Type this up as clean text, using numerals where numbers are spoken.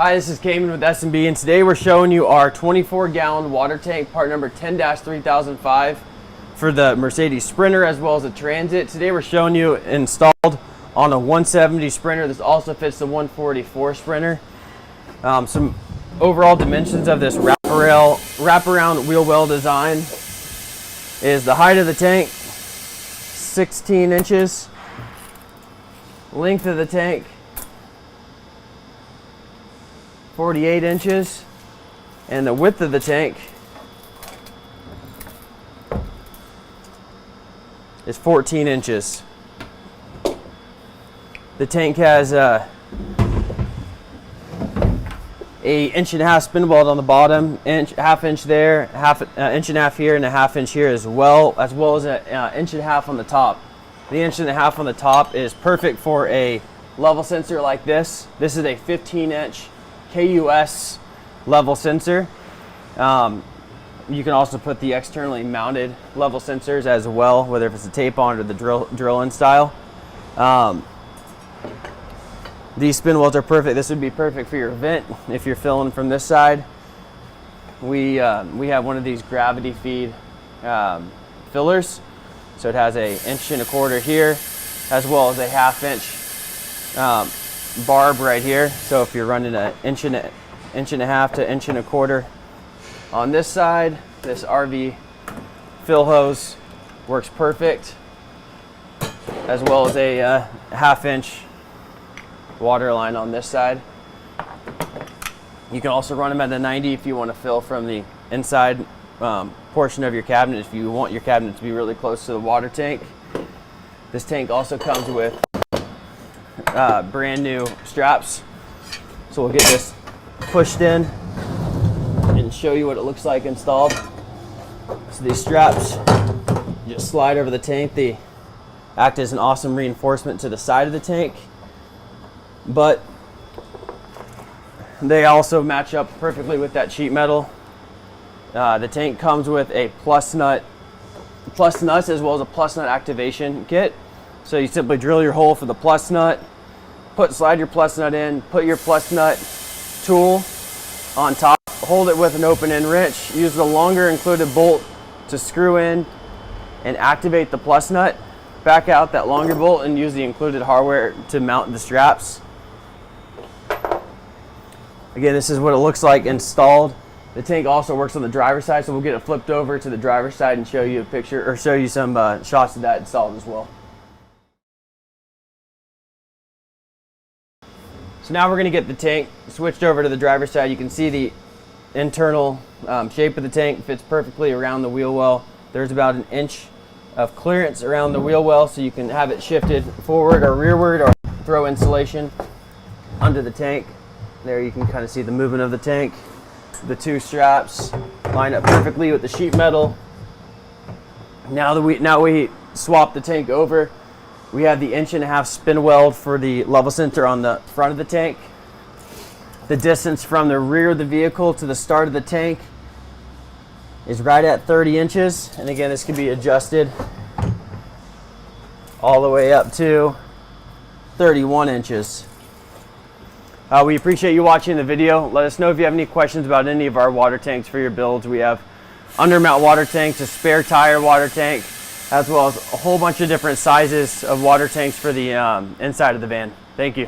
Hi, this is Cayman with S&B, and today we're showing you our 24-gallon water tank, part number 10-3005 for the Mercedes Sprinter as well as the Transit. Today we're showing you installed on a 170 Sprinter. This also fits the 144 Sprinter. Some overall dimensions of this wraparound wheel well design is the height of the tank, 16 inches, length of the tank, 48 inches, and the width of the tank is 14 inches. The tank has a 1.5-inch spin weld on the bottom, half inch there, inch and a half here, and a half inch here as well as an 1.5 inches on the top. The 1.5 inches on the top is perfect for a level sensor like this. This is a 15-inch KUS level sensor. You can also put the externally mounted level sensors as well, whether if it's a tape-on or the drill-in style. These spin welds are perfect. This would be perfect for your vent if you're filling from this side. We have one of these gravity feed fillers, so it has a 1.25 inch here, as well as a 1/2 inch barb right here. So if you're running an 1.5 inch to 1.25 inch on this side, this RV fill hose works perfect, as well as a 1/2 inch water line on this side. You can also run them at a 90 if you want to fill from the inside portion of your cabinet, if you want your cabinet to be really close to the water tank. This tank also comes with brand new straps, so we'll get this pushed in and show you what it looks like installed. So these straps just slide over the tank. They act as an awesome reinforcement to the side of the tank, but they also match up perfectly with that sheet metal. The tank comes with a plus nuts as well as a plus nut activation kit. So you simply drill your hole for the plus nut, slide your plus nut in, put your plus nut tool on top, hold it with an open end wrench, use the longer included bolt to screw in and activate the plus nut, back out that longer bolt and use the included hardware to mount the straps. Again, this is what it looks like installed. The tank also works on the driver's side, so we'll get it flipped over to the driver's side and show you a picture, or show you some shots of that installed as well. So now we're going to get the tank switched over to the driver's side. You can see the internal shape of the tank fits perfectly around the wheel well. There's about 1 inch of clearance around the wheel well, so you can have it shifted forward or rearward, or throw insulation under the tank. There you can kind of see the movement of the tank. The two straps line up perfectly with the sheet metal. Now we swap the tank over. We have the 1.5 inch spin weld for the level sensor on the front of the tank. The distance from the rear of the vehicle to the start of the tank is right at 30 inches. And again, this can be adjusted all the way up to 31 inches. We appreciate you watching the video. Let us know if you have any questions about any of our water tanks for your builds. We have undermount water tanks, a spare tire water tank, as well as a whole bunch of different sizes of water tanks for the inside of the van. Thank you.